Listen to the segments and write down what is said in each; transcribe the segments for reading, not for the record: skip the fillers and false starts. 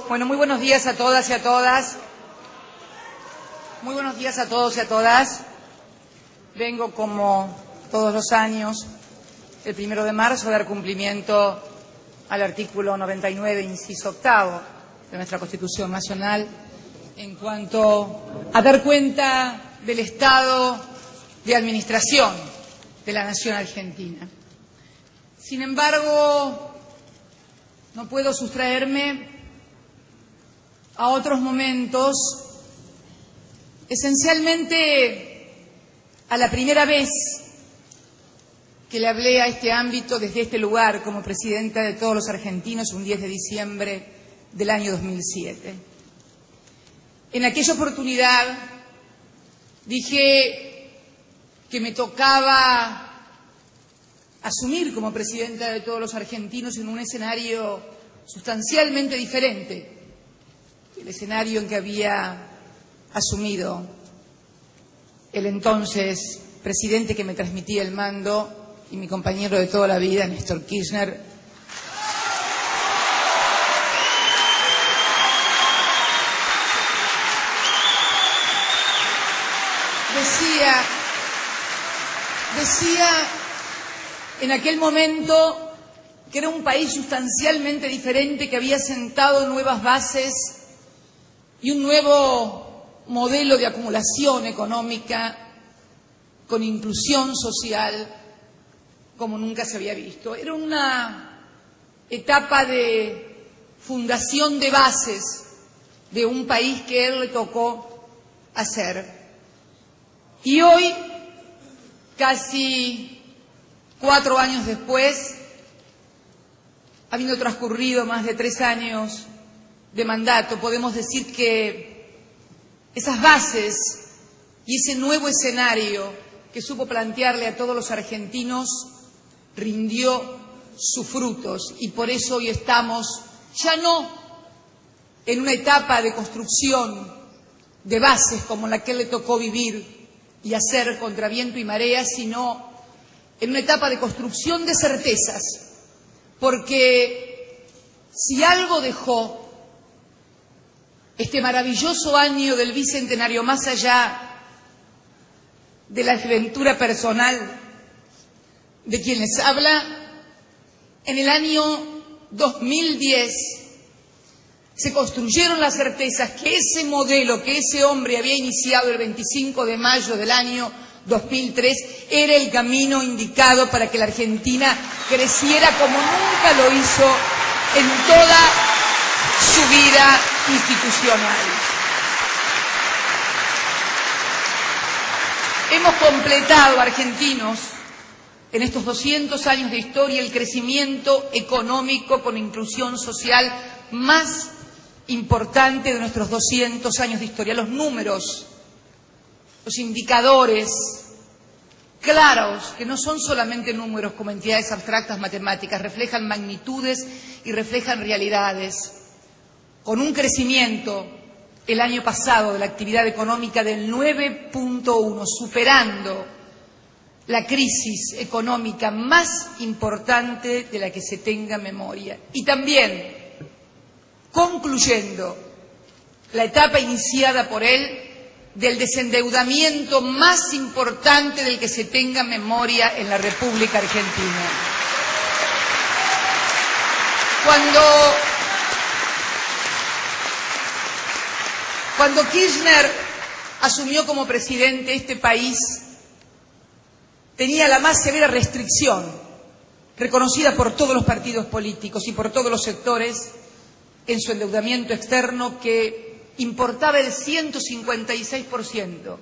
Bueno, muy buenos días a todas y a todas. Muy buenos días a todos y a todas. Vengo, como todos los años, el 1 de marzo a dar cumplimiento al artículo 99, inciso octavo de nuestra Constitución Nacional, en cuanto a dar cuenta del estado de administración de la nación argentina. Sin embargo, no puedo sustraerme a otros momentos, esencialmente a la primera vez que le hablé a este ámbito desde este lugar como presidenta de todos los argentinos un 10 de diciembre del año 2007. En aquella oportunidad dije que me tocaba asumir como presidenta de todos los argentinos en un escenario sustancialmente diferente el escenario en que había asumido el entonces presidente que me transmitía el mando y mi compañero de toda la vida, Néstor Kirchner. Decía en aquel momento que era un país sustancialmente diferente, que había sentado nuevas bases y un nuevo modelo de acumulación económica con inclusión social como nunca se había visto. Era una etapa de fundación de bases de un país que él le tocó hacer. Y hoy, casi 4 años después, habiendo transcurrido más de 3 años de mandato, podemos decir que esas bases y ese nuevo escenario que supo plantearle a todos los argentinos rindió sus frutos, y por eso hoy estamos ya no en una etapa de construcción de bases como la que él le tocó vivir y hacer contra viento y marea, sino en una etapa de construcción de certezas, porque si algo dejó este maravilloso año del bicentenario, más allá de la aventura personal de quien les habla, en el año 2010 se construyeron las certezas que ese modelo que ese hombre había iniciado el 25 de mayo del año 2003 era el camino indicado para que la Argentina creciera como nunca lo hizo en toda su vida institucional. Hemos completado, argentinos, en estos 200 años de historia, el crecimiento económico con inclusión social más importante de nuestros 200 años de historia. Los números, los indicadores claros, que no son solamente números como entidades abstractas matemáticas, reflejan magnitudes y reflejan realidades, con un crecimiento el año pasado de la actividad económica del 9.1, superando la crisis económica más importante de la que se tenga memoria, y también concluyendo la etapa iniciada por él del desendeudamiento más importante del que se tenga memoria en la República Argentina. Cuando Kirchner asumió como presidente, este país tenía la más severa restricción, reconocida por todos los partidos políticos y por todos los sectores, en su endeudamiento externo, que importaba el 156%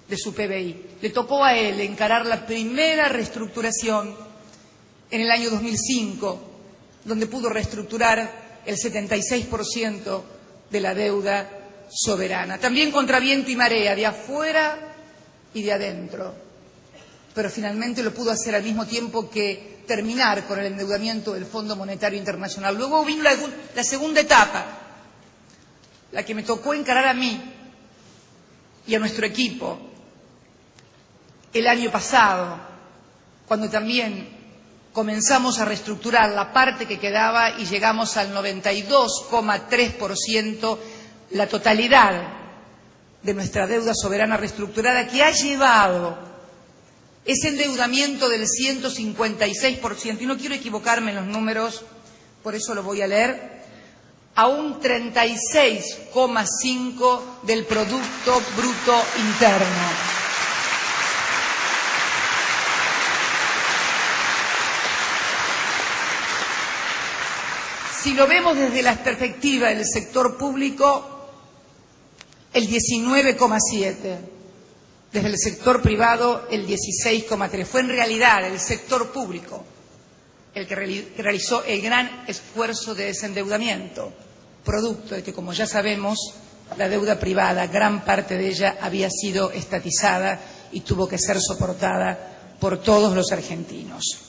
de su PBI. Le tocó a él encarar la primera reestructuración en el año 2005, donde pudo reestructurar el 76% de la deuda soberana. También contra viento y marea, de afuera y de adentro. Pero finalmente lo pudo hacer al mismo tiempo que terminar con el endeudamiento del Fondo Monetario Internacional. Luego vino la segunda etapa, la que me tocó encarar a mí y a nuestro equipo el año pasado, cuando también comenzamos a reestructurar la parte que quedaba y llegamos al 92,3%, la totalidad de nuestra deuda soberana reestructurada, que ha llevado ese endeudamiento del 156%, y no quiero equivocarme en los números, por eso lo voy a leer, a un 36,5% del Producto Bruto Interno. Si lo vemos desde la perspectiva del sector público, el 19,7%. Desde el sector privado, el 16,3%. Fue en realidad el sector público el que realizó el gran esfuerzo de desendeudamiento, producto de que, como ya sabemos, la deuda privada, gran parte de ella había sido estatizada y tuvo que ser soportada por todos los argentinos.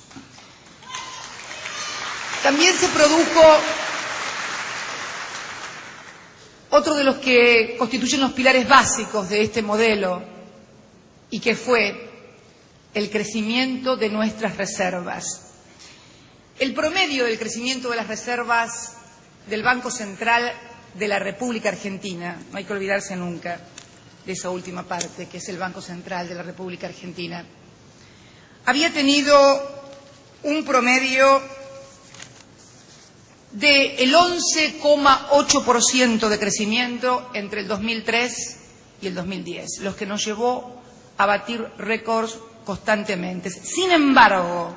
También se produjo otro de los que constituyen los pilares básicos de este modelo, y que fue el crecimiento de nuestras reservas. El promedio del crecimiento de las reservas del Banco Central de la República Argentina, no hay que olvidarse nunca de esa última parte, que es el Banco Central de la República Argentina, había tenido un promedio del 11,8% de crecimiento entre el 2003 y el 2010, lo que nos llevó a batir récords constantemente. Sin embargo,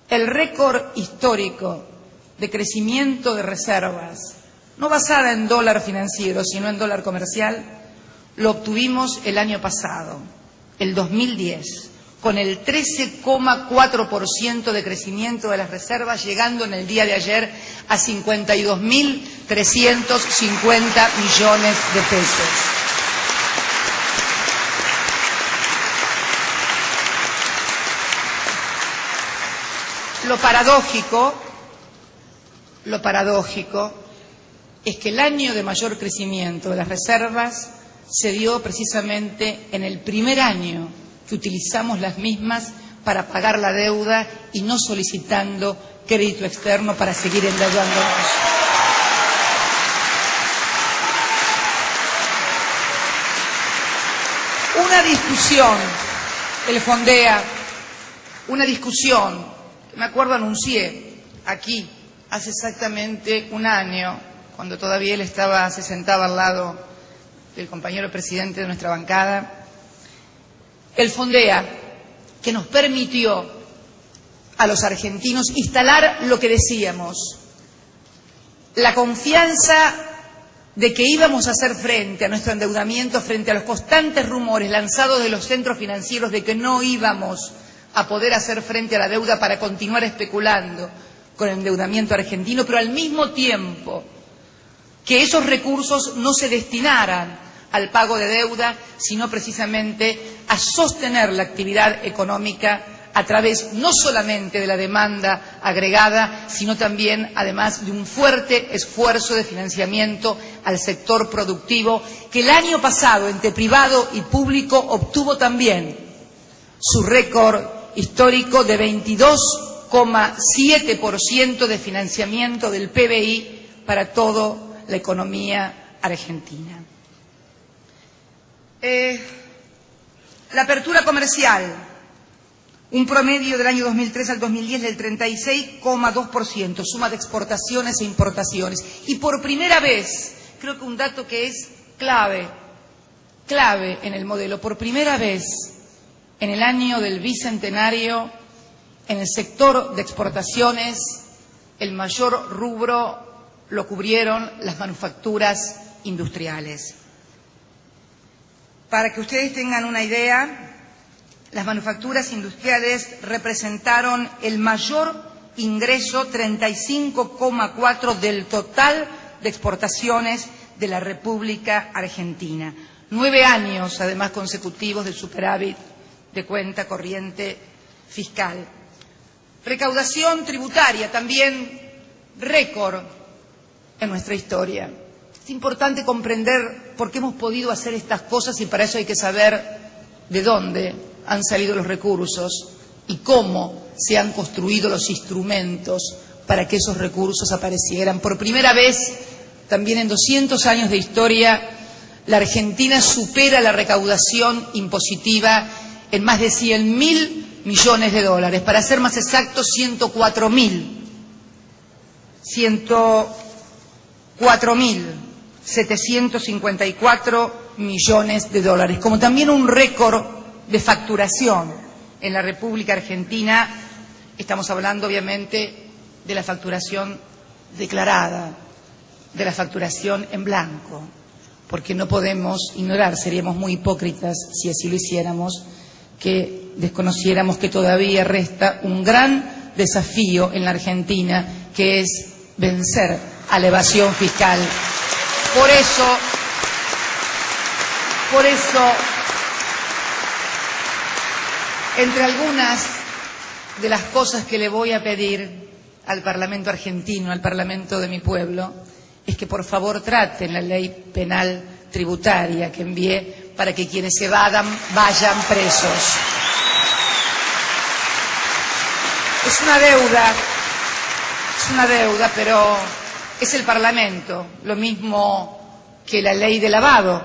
el récord histórico de crecimiento de reservas, no basada en dólar financiero, sino en dólar comercial, lo obtuvimos el año pasado, el 2010, con el 13,4% de crecimiento de las reservas, llegando en el día de ayer a 52.350 millones de pesos. Lo paradójico es que el año de mayor crecimiento de las reservas se dio precisamente en el primer año que utilizamos las mismas para pagar la deuda y no solicitando crédito externo para seguir endeudándonos. Una discusión, el Fondea, una discusión, me acuerdo anuncié aquí hace exactamente un año, cuando todavía él se sentaba al lado del compañero presidente de nuestra bancada, el Fondea, que nos permitió a los argentinos instalar lo que decíamos, la confianza de que íbamos a hacer frente a nuestro endeudamiento, frente a los constantes rumores lanzados de los centros financieros de que no íbamos a poder hacer frente a la deuda para continuar especulando con el endeudamiento argentino, pero al mismo tiempo que esos recursos no se destinaran al pago de deuda, sino precisamente a sostener la actividad económica a través no solamente de la demanda agregada, sino también, además, de un fuerte esfuerzo de financiamiento al sector productivo, que el año pasado, entre privado y público, obtuvo también su récord histórico de 22,7% de financiamiento del PBI para toda la economía argentina. La apertura comercial, un promedio del año 2003 al 2010 del 36,2%, suma de exportaciones e importaciones. Y por primera vez, creo que un dato que es clave en el modelo, por primera vez en el año del bicentenario, en el sector de exportaciones, el mayor rubro lo cubrieron las manufacturas industriales. Para que ustedes tengan una idea, las manufacturas industriales representaron el mayor ingreso, 35,4% del total de exportaciones de la República Argentina. 9 años, además, consecutivos de superávit de cuenta corriente fiscal. Recaudación tributaria, también récord en nuestra historia. Es importante comprender por qué hemos podido hacer estas cosas y para eso hay que saber de dónde han salido los recursos y cómo se han construido los instrumentos para que esos recursos aparecieran. Por primera vez, también en 200 años de historia, la Argentina supera la recaudación impositiva en más de 100.000 millones de dólares. Para ser más exactos, 104.754 millones de dólares, como también un récord de facturación en la República Argentina. Estamos hablando, obviamente, de la facturación declarada, de la facturación en blanco, porque no podemos ignorar, seríamos muy hipócritas si así lo hiciéramos, que desconociéramos que todavía resta un gran desafío en la Argentina, que es vencer a la evasión fiscal. Por eso, entre algunas de las cosas que le voy a pedir al Parlamento argentino, al Parlamento de mi pueblo, es que por favor traten la ley penal tributaria que envié para que quienes se evadan vayan presos. Es una deuda, pero es el Parlamento, lo mismo que la ley de lavado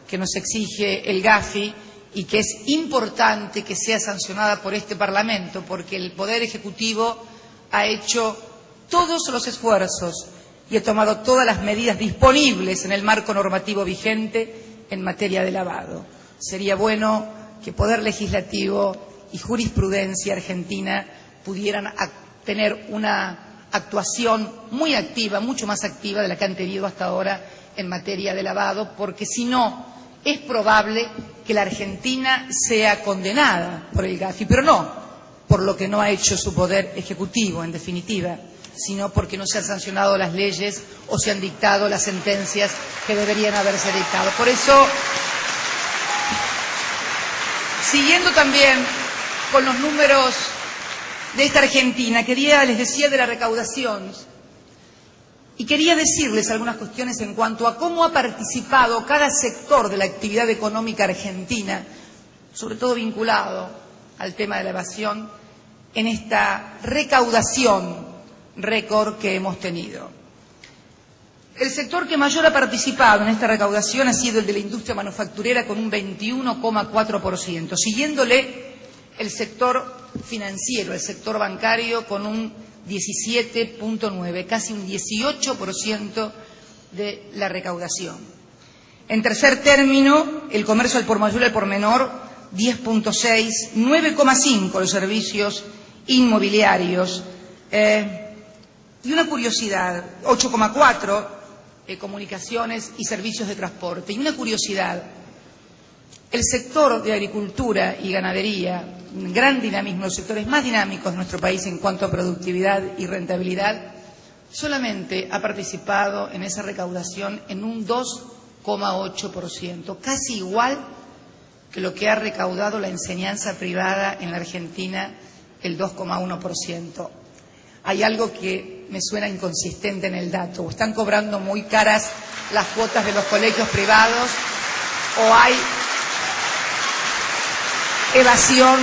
que nos exige el GAFI y que es importante que sea sancionada por este Parlamento, porque el Poder Ejecutivo ha hecho todos los esfuerzos y ha tomado todas las medidas disponibles en el marco normativo vigente en materia de lavado. Sería bueno que Poder Legislativo y jurisprudencia argentina pudieran tener una actuación muy activa, mucho más activa de la que han tenido hasta ahora en materia de lavado, porque si no, es probable que la Argentina sea condenada por el GAFI, pero no por lo que no ha hecho su Poder Ejecutivo, en definitiva, sino porque no se han sancionado las leyes o se han dictado las sentencias que deberían haberse dictado. Por eso, siguiendo también con los números de esta Argentina, les decía de la recaudación, y quería decirles algunas cuestiones en cuanto a cómo ha participado cada sector de la actividad económica argentina, sobre todo vinculado al tema de la evasión, en esta recaudación récord que hemos tenido. El sector que mayor ha participado en esta recaudación ha sido el de la industria manufacturera, con un 21,4%, siguiéndole el sector financiero, el sector bancario, con un 17,9%, casi un 18% de la recaudación. En tercer término, el comercio al por mayor y al por menor, 10,6%, 9,5% los servicios inmobiliarios, y una curiosidad, 8,4%, comunicaciones y servicios de transporte. Y una curiosidad, el sector de agricultura y ganadería, un gran dinamismo, los sectores más dinámicos de nuestro país en cuanto a productividad y rentabilidad, solamente ha participado en esa recaudación en un 2,8%, casi igual que lo que ha recaudado la enseñanza privada en la Argentina, el 2,1%. Hay algo que me suena inconsistente en el dato: o están cobrando muy caras las cuotas de los colegios privados, o hay evasión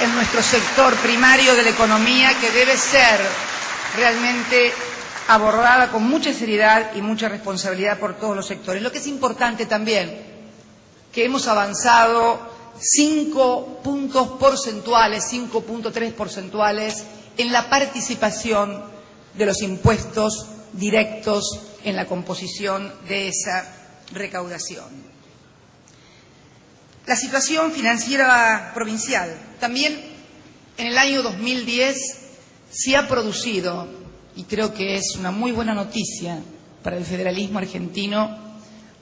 en nuestro sector primario de la economía, que debe ser realmente abordada con mucha seriedad y mucha responsabilidad por todos los sectores. Lo que es importante también, que hemos avanzado 5 puntos porcentuales, 5,3 porcentuales en la participación de los impuestos directos en la composición de esa recaudación. La situación financiera provincial. También en el año 2010 se ha producido, y creo que es una muy buena noticia para el federalismo argentino,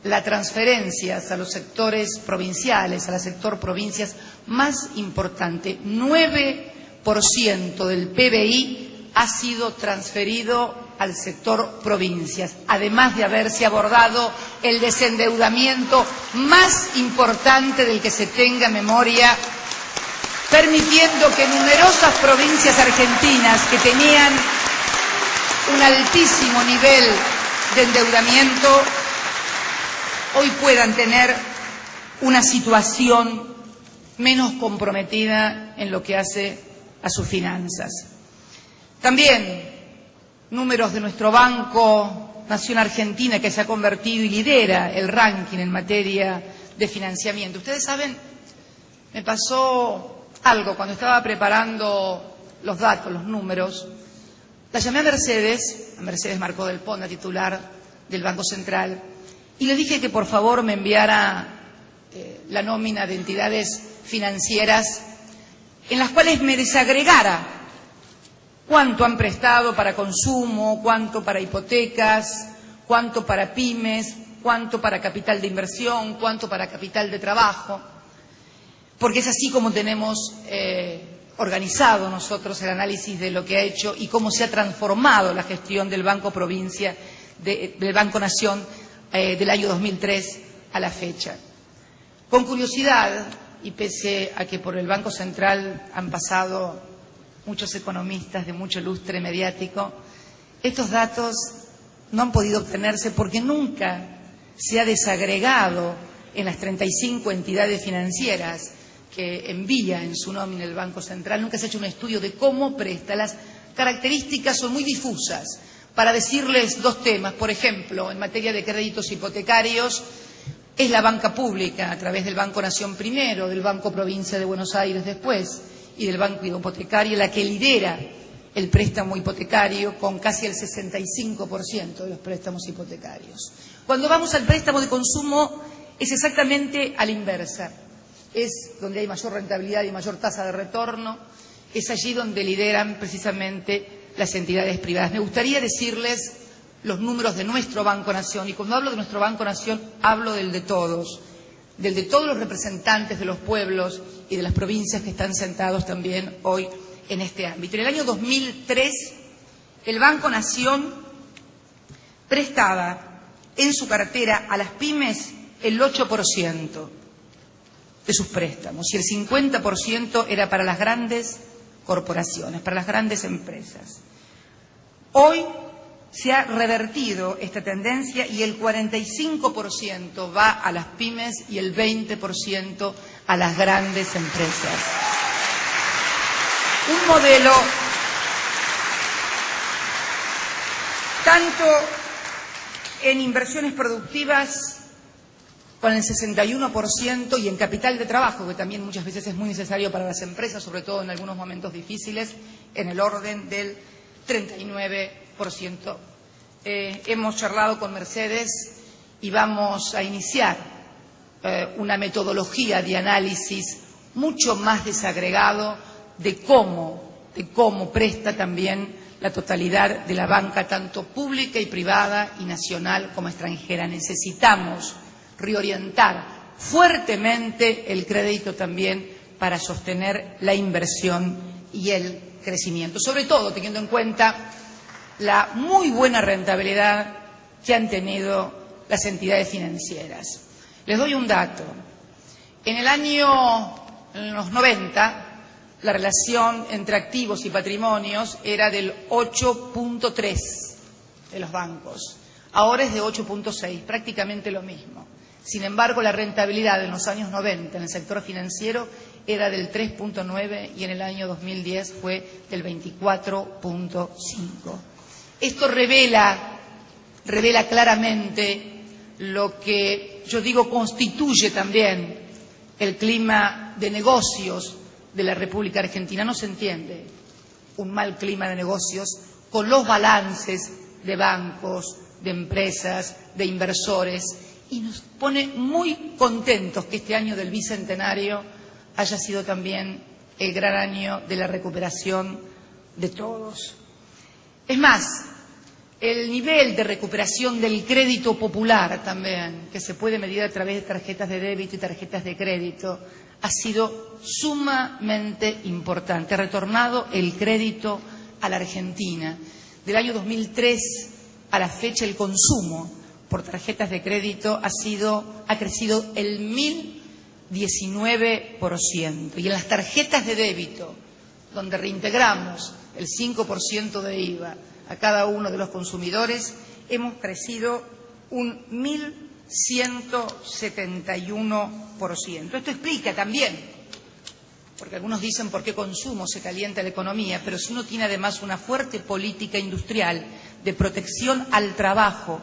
la transferencias a los sectores provinciales, al sector provincias más importante. 9% del PBI ha sido transferido al sector provincias, además de haberse abordado el desendeudamiento más importante del que se tenga memoria, permitiendo que numerosas provincias argentinas que tenían un altísimo nivel de menos comprometida en lo que hace a sus finanzas. También números de nuestro Banco Nación Argentina, que se ha convertido y lidera el ranking en materia de financiamiento. Ustedes saben, me pasó algo cuando estaba preparando los datos, los números. La llamé a Mercedes Marcó del Pont, la titular del Banco Central, y le dije que por favor me enviara la nómina de entidades financieras en las cuales me desagregara cuánto han prestado para consumo, cuánto para hipotecas, cuánto para pymes, cuánto para capital de inversión, cuánto para capital de trabajo, porque es así como tenemos organizado nosotros el análisis de lo que ha hecho y cómo se ha transformado la gestión del Banco Provincia, del Banco Nación del año 2003 a la fecha. Con curiosidad, y pese a que por el Banco Central han pasado muchos economistas de mucho lustre mediático, estos datos no han podido obtenerse porque nunca se ha desagregado en las 35 entidades financieras que envía en su nómina el Banco Central, nunca se ha hecho un estudio de cómo presta. Las características son muy difusas. Para decirles dos temas, por ejemplo, en materia de créditos hipotecarios, es la banca pública, a través del Banco Nación primero, del Banco Provincia de Buenos Aires después, y del Banco Hipotecario, la que lidera el préstamo hipotecario con casi el 65% de los préstamos hipotecarios. Cuando vamos al préstamo de consumo es exactamente a la inversa. Es donde hay mayor rentabilidad y mayor tasa de retorno, es allí donde lideran precisamente las entidades privadas. Me gustaría decirles los números de nuestro Banco Nación, y cuando hablo de nuestro Banco Nación hablo del de todos los representantes de los pueblos y de las provincias que están sentados también hoy en este ámbito. En el año 2003 el Banco Nación prestaba en su cartera a las pymes el 8% de sus préstamos y el 50% era para las grandes corporaciones, para las grandes empresas. Hoy se ha revertido esta tendencia y el 45% va a las pymes y el 20% a las grandes empresas. Un modelo tanto en inversiones productivas con el 61% y en capital de trabajo, que también muchas veces es muy necesario para las empresas, sobre todo en algunos momentos difíciles, en el orden del 39%. Hemos charlado con Mercedes y vamos a iniciar una metodología de análisis mucho más desagregado de cómo presta también la totalidad de la banca, tanto pública y privada, y nacional como extranjera. Necesitamos reorientar fuertemente el crédito también para sostener la inversión y el crecimiento, sobre todo teniendo en cuenta la muy buena rentabilidad que han tenido las entidades financieras. Les doy un dato. En los 90, la relación entre activos y patrimonios era del 8.3 de los bancos. Ahora es de 8.6, prácticamente lo mismo. Sin embargo, la rentabilidad en los años 90 en el sector financiero era del 3.9 y en el año 2010 fue del 24.5. Esto revela claramente lo que yo digo constituye también el clima de negocios de la República Argentina. No se entiende un mal clima de negocios con los balances de bancos, de empresas, de inversores, y nos pone muy contentos que este año del bicentenario haya sido también el gran año de la recuperación de todos. Es más, el nivel de recuperación del crédito popular también, que se puede medir a través de tarjetas de débito y tarjetas de crédito, ha sido sumamente importante. Ha retornado el crédito a la Argentina. Del año 2003 a la fecha, el consumo por tarjetas de crédito ha crecido el 1019%. Y en las tarjetas de débito, donde reintegramos el 5% de IVA a cada uno de los consumidores, hemos crecido un 1171%. Esto explica también porque algunos dicen por qué consumo se calienta la economía, pero si uno tiene además una fuerte política industrial de protección al trabajo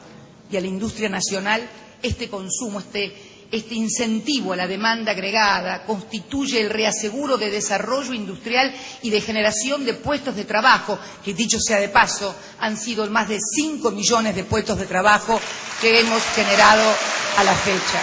y a la industria nacional, este consumo, este incentivo a la demanda agregada constituye el reaseguro de desarrollo industrial y de generación de puestos de trabajo, que dicho sea de paso, han sido más de 5 millones de puestos de trabajo que hemos generado a la fecha.